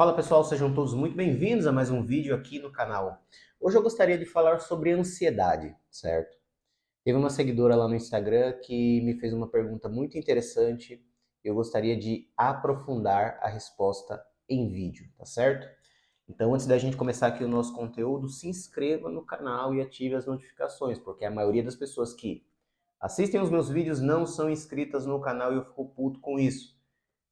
Fala pessoal, sejam todos muito bem-vindos a mais um vídeo aqui no canal. Hoje eu gostaria de falar sobre ansiedade, certo? Teve uma seguidora lá no Instagram que me fez uma pergunta muito interessante. Eu gostaria de aprofundar a resposta em vídeo, tá certo? Então, antes da gente começar aqui o nosso conteúdo, se inscreva no canal e ative as notificações, porque a maioria das pessoas que assistem os meus vídeos não são inscritas no canal e eu fico puto com isso.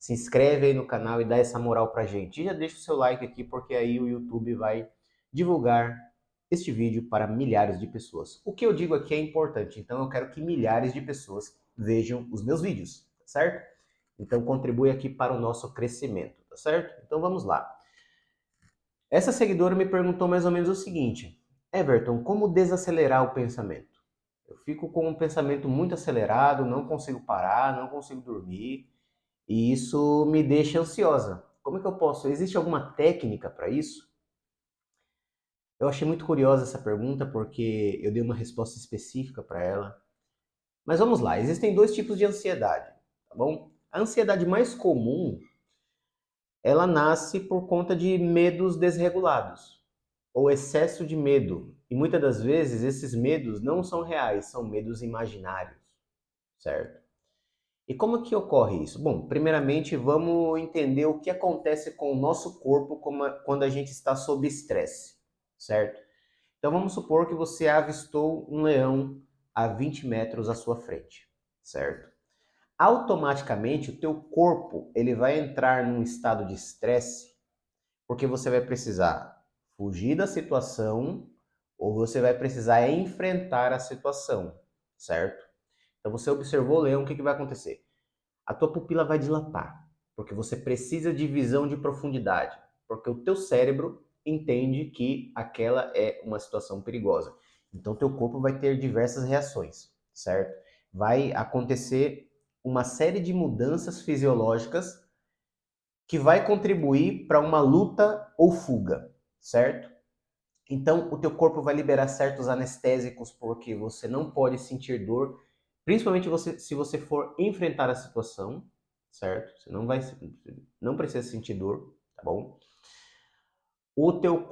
Se inscreve aí no canal e dá essa moral pra gente. E já deixa o seu like aqui, porque aí o YouTube vai divulgar este vídeo para milhares de pessoas. O que eu digo aqui é importante, então eu quero que milhares de pessoas vejam os meus vídeos, tá certo? Então contribui aqui para o nosso crescimento, tá certo? Então vamos lá. Essa seguidora me perguntou mais ou menos o seguinte: Everton, como desacelerar o pensamento? Eu fico com um pensamento muito acelerado, não consigo parar, não consigo dormir, e isso me deixa ansiosa. Como é que eu posso? Existe alguma técnica para isso? Eu achei muito curiosa essa pergunta porque eu dei uma resposta específica para ela. Mas vamos lá, existem dois tipos de ansiedade, tá bom? A ansiedade mais comum, ela nasce por conta de medos desregulados ou excesso de medo. E muitas das vezes esses medos não são reais, são medos imaginários, certo? E como que ocorre isso? Bom, primeiramente vamos entender o que acontece com o nosso corpo quando a gente está sob estresse, certo? Então vamos supor que você avistou um leão a 20 metros à sua frente, certo? Automaticamente o teu corpo ele vai entrar num estado de estresse porque você vai precisar fugir da situação ou você vai precisar enfrentar a situação, certo? Então você observou o leão, o que vai acontecer? A tua pupila vai dilatar, porque você precisa de visão de profundidade, porque o teu cérebro entende que aquela é uma situação perigosa. Então teu corpo vai ter diversas reações, certo? Vai acontecer uma série de mudanças fisiológicas que vai contribuir para uma luta ou fuga, certo? Então, o teu corpo vai liberar certos anestésicos porque você não pode sentir dor, principalmente se você for enfrentar a situação, certo? Você não precisa sentir dor, tá bom? O teu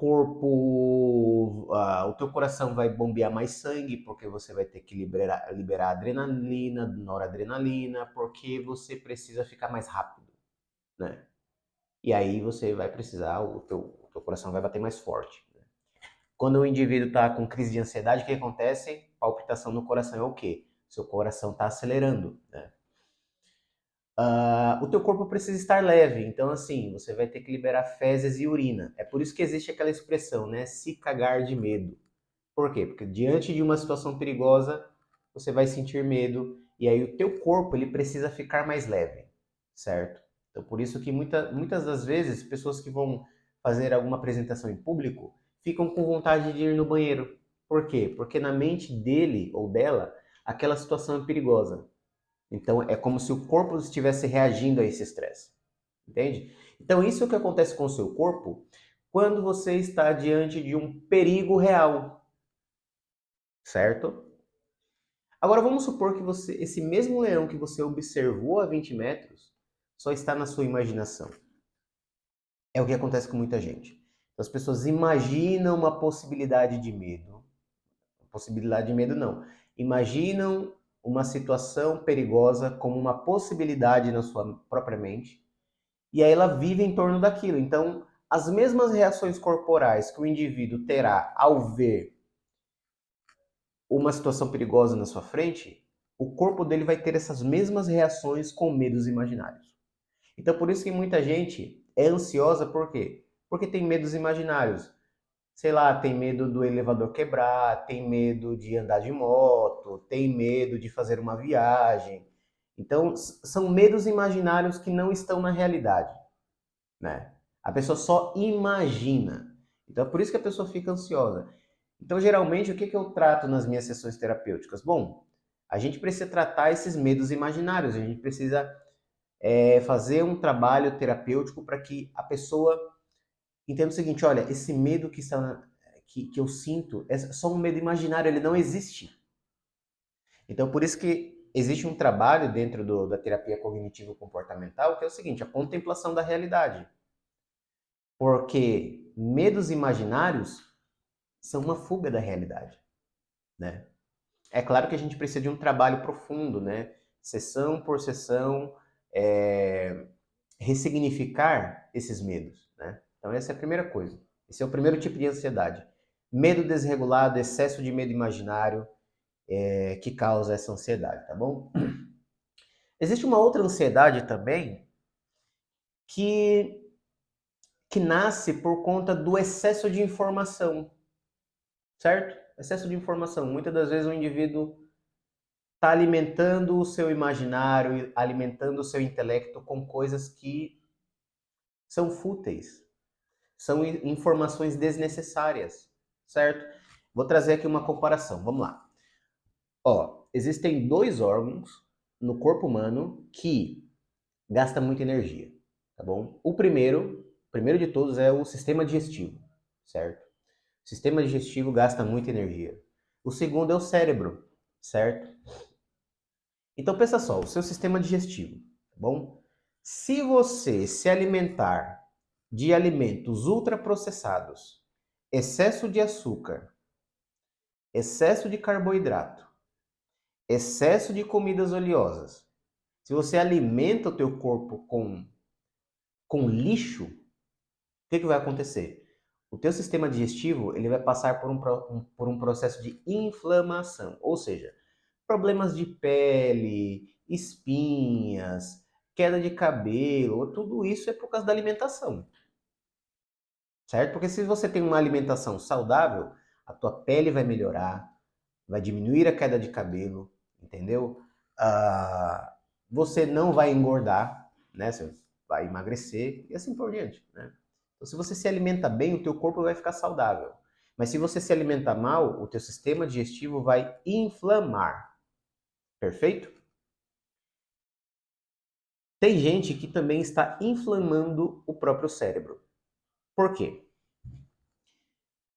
coração vai bombear mais sangue porque você vai ter que liberar adrenalina, noradrenalina, porque você precisa ficar mais rápido, né? E aí você vai precisar, o teu coração vai bater mais forte. Quando o indivíduo está com crise de ansiedade, o que acontece? Palpitação no coração é o quê? Seu coração está acelerando, né? O teu corpo precisa estar leve, então assim, você vai ter que liberar fezes e urina. É por isso que existe aquela expressão, né? Se cagar de medo. Por quê? Porque diante de uma situação perigosa, você vai sentir medo e aí o teu corpo ele precisa ficar mais leve, certo? Então por isso que muitas das vezes pessoas que vão fazer alguma apresentação em público ficam com vontade de ir no banheiro. Por quê? Porque na mente dele ou dela aquela situação é perigosa. Então é como se o corpo estivesse reagindo a esse estresse, entende? Então isso é o que acontece com o seu corpo quando você está diante de um perigo real, certo? Agora vamos supor que esse mesmo leão que você observou a 20 metros só está na sua imaginação. É o que acontece com muita gente. Então, as pessoas imaginam uma possibilidade de medo. Possibilidade de medo não. Imaginam uma situação perigosa como uma possibilidade na sua própria mente. E aí ela vive em torno daquilo. Então, as mesmas reações corporais que o indivíduo terá ao ver uma situação perigosa na sua frente, o corpo dele vai ter essas mesmas reações com medos imaginários. Então, por isso que muita gente é ansiosa, por quê? Porque tem medos imaginários. Sei lá, tem medo do elevador quebrar, tem medo de andar de moto, tem medo de fazer uma viagem. Então, são medos imaginários que não estão na realidade, né? A pessoa só imagina. Então, é por isso que a pessoa fica ansiosa. Então, geralmente, o que eu trato nas minhas sessões terapêuticas? Bom, a gente precisa tratar esses medos imaginários, a gente precisa fazer um trabalho terapêutico para que a pessoa entenda o seguinte: olha, esse medo que eu sinto é só um medo imaginário, ele não existe. Então, por isso que existe um trabalho dentro da terapia cognitivo-comportamental que é o seguinte: a contemplação da realidade. Porque medos imaginários são uma fuga da realidade, né? É claro que a gente precisa de um trabalho profundo, né? Sessão por sessão, ressignificar esses medos, né? Então essa é a primeira coisa. Esse é o primeiro tipo de ansiedade. Medo desregulado, excesso de medo imaginário, que causa essa ansiedade, tá bom? Existe uma outra ansiedade também que, que nasce por conta do excesso de informação, certo? Excesso de informação. Muitas das vezes o indivíduo está alimentando o seu imaginário, alimentando o seu intelecto com coisas que são fúteis, são informações desnecessárias, certo? Vou trazer aqui uma comparação, vamos lá. Ó, existem dois órgãos no corpo humano que gastam muita energia, tá bom? O primeiro de todos é o sistema digestivo, certo? O sistema digestivo gasta muita energia. O segundo é o cérebro, certo? Então pensa só, o seu sistema digestivo, tá bom? Se você se alimentar de alimentos ultraprocessados, excesso de açúcar, excesso de carboidrato, excesso de comidas oleosas, se você alimenta o teu corpo com lixo, o que vai acontecer? O teu sistema digestivo ele vai passar por um processo de inflamação, ou seja, problemas de pele, espinhas, queda de cabelo, tudo isso é por causa da alimentação, certo? Porque se você tem uma alimentação saudável, a tua pele vai melhorar, vai diminuir a queda de cabelo, entendeu? Ah, você não vai engordar, né? Você vai emagrecer e assim por diante, né? Então, se você se alimenta bem, o teu corpo vai ficar saudável. Mas se você se alimenta mal, o teu sistema digestivo vai inflamar. Perfeito? Tem gente que também está inflamando o próprio cérebro. Por quê?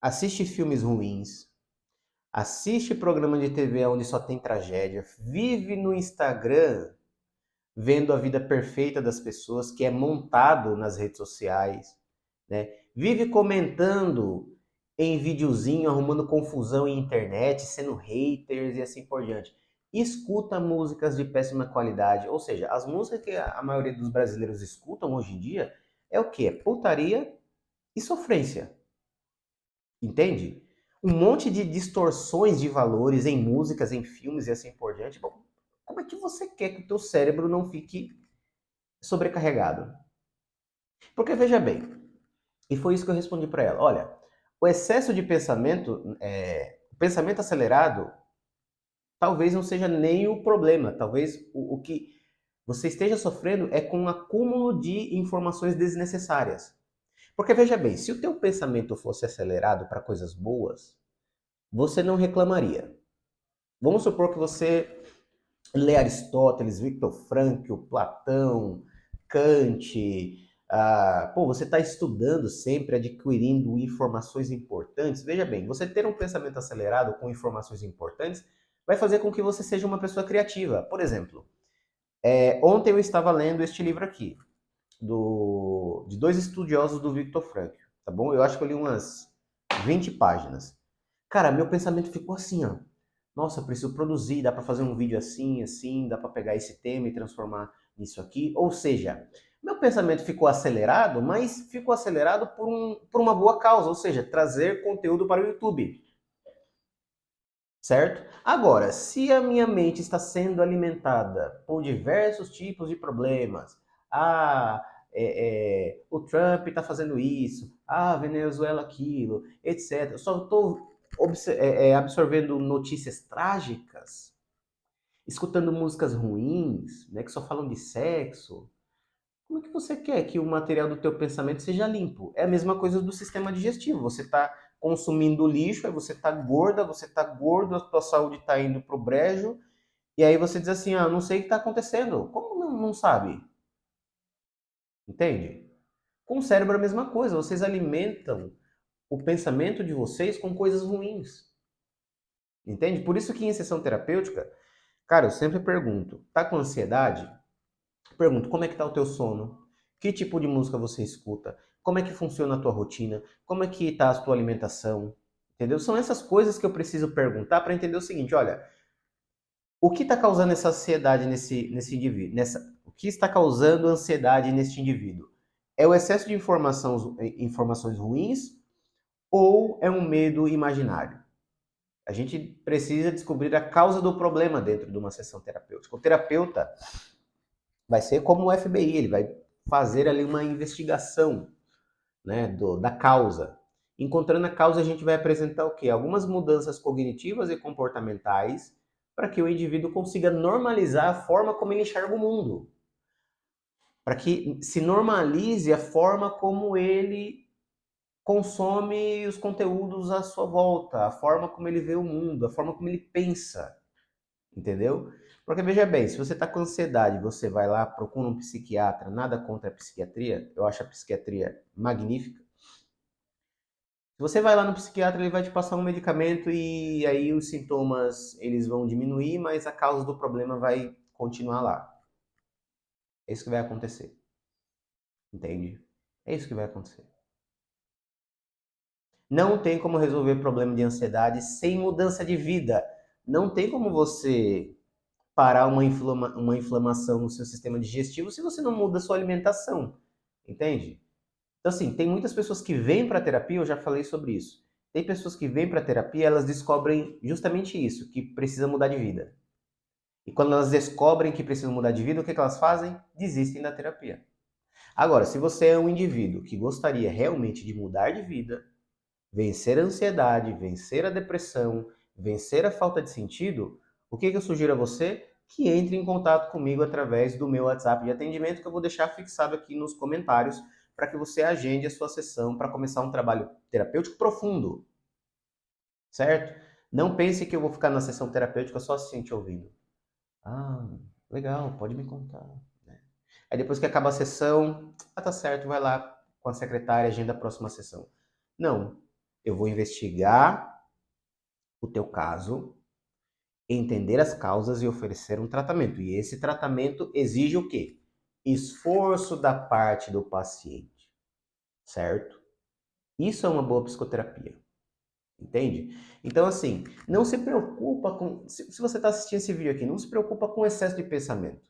Assiste filmes ruins, assiste programa de TV onde só tem tragédia, vive no Instagram vendo a vida perfeita das pessoas que é montado nas redes sociais, né? Vive comentando em videozinho, arrumando confusão em internet, sendo haters e assim por diante. Escuta músicas de péssima qualidade, ou seja, as músicas que a maioria dos brasileiros escutam hoje em dia é o quê? Putaria e sofrência, entende? Um monte de distorções de valores em músicas, em filmes e assim por diante. Bom, como é que você quer que o teu cérebro não fique sobrecarregado? Porque veja bem, e foi isso que eu respondi para ela. Olha, o excesso de pensamento, o pensamento acelerado, talvez não seja nem o problema. Talvez o que você esteja sofrendo é com um acúmulo de informações desnecessárias. Porque veja bem, se o teu pensamento fosse acelerado para coisas boas, você não reclamaria. Vamos supor que você lê Aristóteles, Viktor Frankl, Platão, Kant, você está estudando sempre, adquirindo informações importantes. Veja bem, você ter um pensamento acelerado com informações importantes vai fazer com que você seja uma pessoa criativa. Por exemplo, ontem eu estava lendo este livro aqui, de dois estudiosos do Viktor Frankl, tá bom? Eu acho que eu li umas 20 páginas. Cara, meu pensamento ficou assim, ó. Nossa, eu preciso produzir, dá para fazer um vídeo assim, assim, dá para pegar esse tema e transformar nisso aqui. Ou seja, meu pensamento ficou acelerado, mas ficou acelerado por uma boa causa, ou seja, trazer conteúdo para o YouTube, certo? Agora, se a minha mente está sendo alimentada por diversos tipos de problemas, ah, o Trump está fazendo isso, a Venezuela aquilo, etc. Eu só estou absorvendo notícias trágicas, escutando músicas ruins, né, que só falam de sexo. Como é que você quer que o material do teu pensamento seja limpo? É a mesma coisa do sistema digestivo. Você está consumindo lixo, aí você está gorda, você está gordo, a tua saúde está indo pro brejo, e aí você diz assim, não sei o que está acontecendo. Como não sabe? Entende? Com o cérebro é a mesma coisa. Vocês alimentam o pensamento de vocês com coisas ruins. Entende? Por isso que em sessão terapêutica, cara, eu sempre pergunto, tá com ansiedade? Pergunto, como é que tá o teu sono? Que tipo de música você escuta? Como é que funciona a tua rotina? Como é que está a tua alimentação? Entendeu? São essas coisas que eu preciso perguntar para entender o seguinte, olha, o que está causando essa ansiedade nesse indivíduo? O que está causando ansiedade nesse indivíduo? É o excesso de informações ruins ou é um medo imaginário? A gente precisa descobrir a causa do problema dentro de uma sessão terapêutica. O terapeuta vai ser como o FBI, ele vai fazer ali uma investigação, né, da causa. Encontrando a causa, a gente vai apresentar o quê? Algumas mudanças cognitivas e comportamentais para que o indivíduo consiga normalizar a forma como ele enxerga o mundo. Para que se normalize a forma como ele consome os conteúdos à sua volta, a forma como ele vê o mundo, a forma como ele pensa. Entendeu? Porque veja bem, se você está com ansiedade, você vai lá, procura um psiquiatra, nada contra a psiquiatria, eu acho a psiquiatria magnífica. Se você vai lá no psiquiatra, ele vai te passar um medicamento e aí os sintomas eles vão diminuir, mas a causa do problema vai continuar lá. É isso que vai acontecer. Entende? É isso que vai acontecer. Não tem como resolver problema de ansiedade sem mudança de vida. Não tem como você parar uma inflamação no seu sistema digestivo se você não muda a sua alimentação, entende? Então, assim, tem muitas pessoas que vêm para a terapia, eu já falei sobre isso. Tem pessoas que vêm para a terapia, elas descobrem justamente isso, que precisa mudar de vida. E quando elas descobrem que precisam mudar de vida, o que que elas fazem? Desistem da terapia. Agora, se você é um indivíduo que gostaria realmente de mudar de vida, vencer a ansiedade, vencer a depressão, vencer a falta de sentido, o que eu sugiro a você? Que entre em contato comigo através do meu WhatsApp de atendimento, que eu vou deixar fixado aqui nos comentários, para que você agende a sua sessão para começar um trabalho terapêutico profundo, certo? Não pense que eu vou ficar na sessão terapêutica só se sentir ouvindo. Ah, legal, pode me contar. Né? Aí depois que acaba a sessão, tá certo, vai lá com a secretária, agenda a próxima sessão. Não, eu vou investigar o teu caso, entender as causas e oferecer um tratamento. E esse tratamento exige o quê? Esforço da parte do paciente, certo? Isso é uma boa psicoterapia, entende? Então, assim, não se preocupa com... Se você está assistindo esse vídeo aqui, não se preocupa com excesso de pensamento.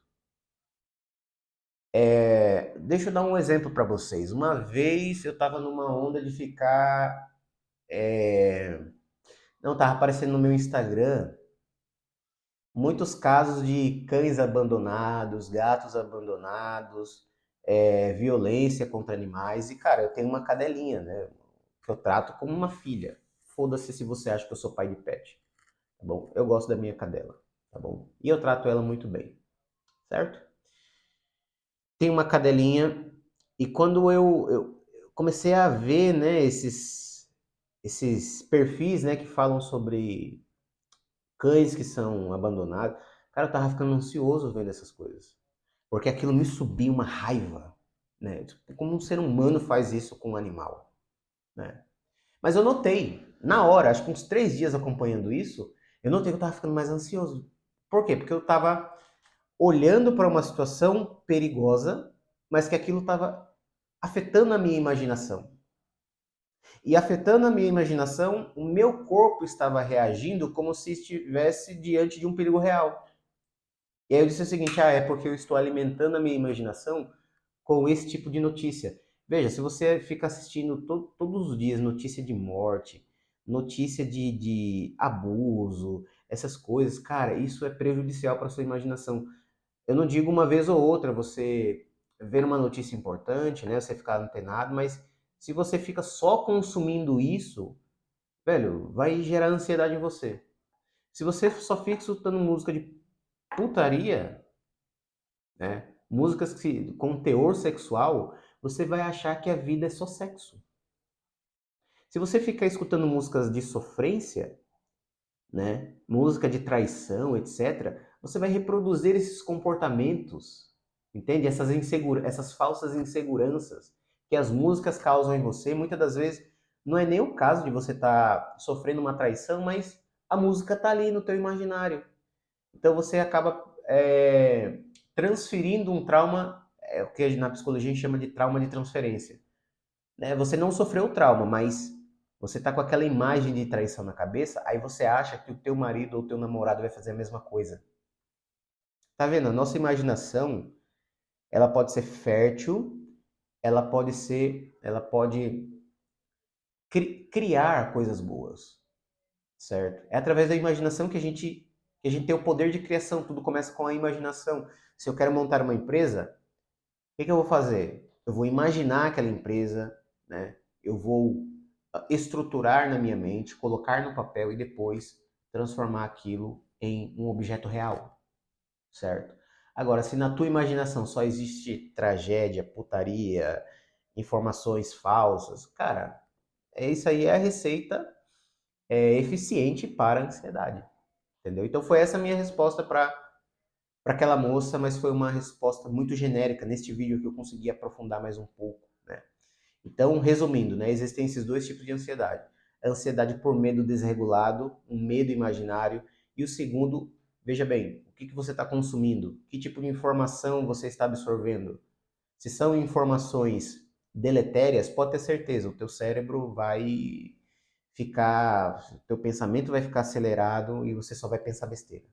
Deixa eu dar um exemplo para vocês. Uma vez eu estava numa onda de ficar... Não, estava aparecendo no meu Instagram muitos casos de cães abandonados, gatos abandonados, violência contra animais. E, cara, eu tenho uma cadelinha, né? Que eu trato como uma filha. Foda-se se você acha que eu sou pai de pet, tá bom? Eu gosto da minha cadela, tá bom? E eu trato ela muito bem, certo? Tenho uma cadelinha e quando eu comecei a ver, né, esses perfis, né, que falam sobre cães que são abandonados. Cara, eu tava ficando ansioso vendo essas coisas. Porque aquilo me subia uma raiva, né? Tipo, como um ser humano faz isso com um animal, né? Mas eu notei, na hora, acho que uns 3 dias acompanhando isso, eu notei que eu tava ficando mais ansioso. Por quê? Porque eu tava olhando para uma situação perigosa, mas que aquilo tava afetando a minha imaginação. E afetando a minha imaginação, o meu corpo estava reagindo como se estivesse diante de um perigo real. E aí eu disse o seguinte, é porque eu estou alimentando a minha imaginação com esse tipo de notícia. Veja, se você fica assistindo todos os dias notícia de morte, notícia de abuso, essas coisas, cara, isso é prejudicial para sua imaginação. Eu não digo uma vez ou outra você ver uma notícia importante, né, você ficar antenado, mas se você fica só consumindo isso, velho, vai gerar ansiedade em você. Se você só fica escutando música de putaria, né? Músicas com teor sexual, você vai achar que a vida é só sexo. Se você ficar escutando músicas de sofrência, né? Música de traição, etc., você vai reproduzir esses comportamentos, entende? Essas falsas inseguranças que as músicas causam em você. Muitas das vezes não é nem o caso de você estar sofrendo uma traição, mas a música está ali no teu imaginário. Então você acaba transferindo um trauma é o que na psicologia a gente chama de trauma de transferência. Né? Você não sofreu o trauma, mas você tá com aquela imagem de traição na cabeça, aí você acha que o teu marido ou o teu namorado vai fazer a mesma coisa. Tá vendo? A nossa imaginação, ela pode ser fértil, ela pode criar coisas boas, certo? É através da imaginação que a gente tem o poder de criação, tudo começa com a imaginação. Se eu quero montar uma empresa, o que eu vou fazer? Eu vou imaginar aquela empresa, né? Eu vou estruturar na minha mente, colocar no papel e depois transformar aquilo em um objeto real, certo? Agora, se na tua imaginação só existe tragédia, putaria, informações falsas, cara, isso aí é a receita eficiente para a ansiedade, entendeu? Então foi essa a minha resposta para aquela moça, mas foi uma resposta muito genérica. Neste vídeo que eu consegui aprofundar mais um pouco, né? Então, resumindo, né, existem esses dois tipos de ansiedade. A ansiedade por medo desregulado, um medo imaginário, e o segundo, veja bem, o que você está consumindo? Que tipo de informação você está absorvendo? Se são informações deletérias, pode ter certeza, o teu cérebro vai ficar, o teu pensamento vai ficar acelerado e você só vai pensar besteira.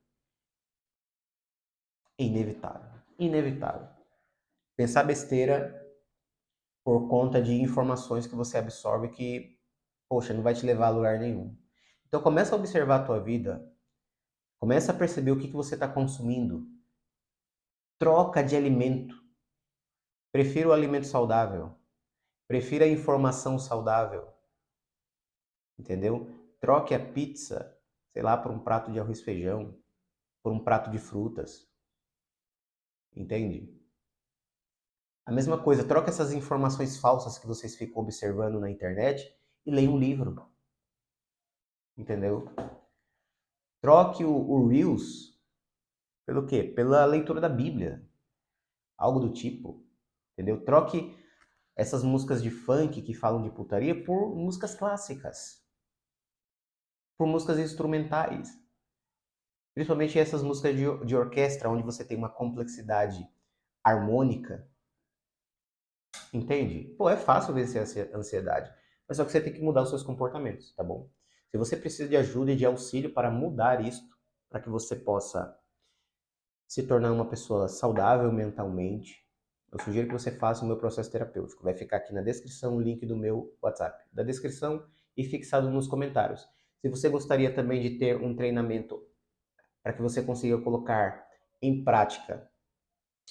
É inevitável, inevitável. Pensar besteira por conta de informações que você absorve que, poxa, não vai te levar a lugar nenhum. Então começa a observar a tua vida, começa a perceber o que você está consumindo. Troca de alimento. Prefira o alimento saudável. Prefira a informação saudável. Entendeu? Troque a pizza, sei lá, por um prato de arroz e feijão, por um prato de frutas. Entende? A mesma coisa, troca essas informações falsas que vocês ficam observando na internet e leia um livro. Entendeu? Troque o Reels pelo quê? Pela leitura da Bíblia. Algo do tipo. Entendeu? Troque essas músicas de funk que falam de putaria por músicas clássicas. Por músicas instrumentais. Principalmente essas músicas de orquestra, onde você tem uma complexidade harmônica. Entende? Pô, é fácil vencer a ansiedade. Mas só que você tem que mudar os seus comportamentos, tá bom? Se você precisa de ajuda e de auxílio para mudar isto, para que você possa se tornar uma pessoa saudável mentalmente, eu sugiro que você faça o meu processo terapêutico. Vai ficar aqui na descrição o link do meu WhatsApp, da descrição e fixado nos comentários. Se você gostaria também de ter um treinamento para que você consiga colocar em prática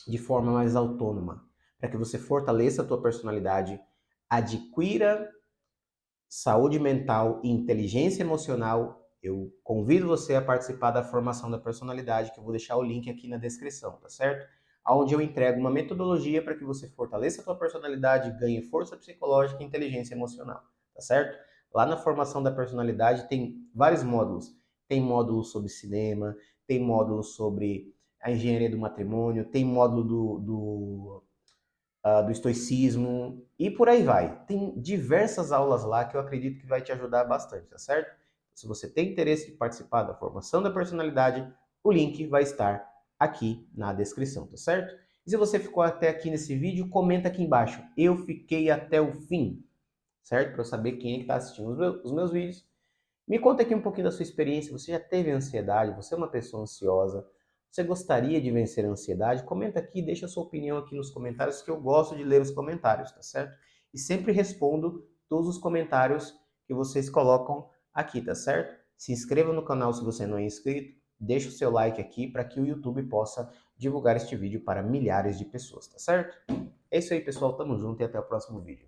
de forma mais autônoma, para que você fortaleça a tua personalidade, adquira saúde mental e inteligência emocional, eu convido você a participar da formação da personalidade, que eu vou deixar o link aqui na descrição, tá certo? Onde eu entrego uma metodologia para que você fortaleça a tua personalidade, ganhe força psicológica e inteligência emocional, tá certo? Lá na formação da personalidade tem vários módulos. Tem módulo sobre cinema, tem módulo sobre a engenharia do matrimônio, tem módulo do estoicismo e por aí vai. Tem diversas aulas lá que eu acredito que vai te ajudar bastante, tá certo? Se você tem interesse em participar da formação da personalidade, o link vai estar aqui na descrição, tá certo? E se você ficou até aqui nesse vídeo, comenta aqui embaixo. Eu fiquei até o fim, certo? Para eu saber quem é que está assistindo os meus vídeos. Me conta aqui um pouquinho da sua experiência. Você já teve ansiedade? Você é uma pessoa ansiosa? Você gostaria de vencer a ansiedade? Comenta aqui, deixa a sua opinião aqui nos comentários, que eu gosto de ler os comentários, tá certo? E sempre respondo todos os comentários que vocês colocam aqui, tá certo? Se inscreva no canal se você não é inscrito, deixa o seu like aqui para que o YouTube possa divulgar este vídeo para milhares de pessoas, tá certo? É isso aí, pessoal. Tamo junto e até o próximo vídeo.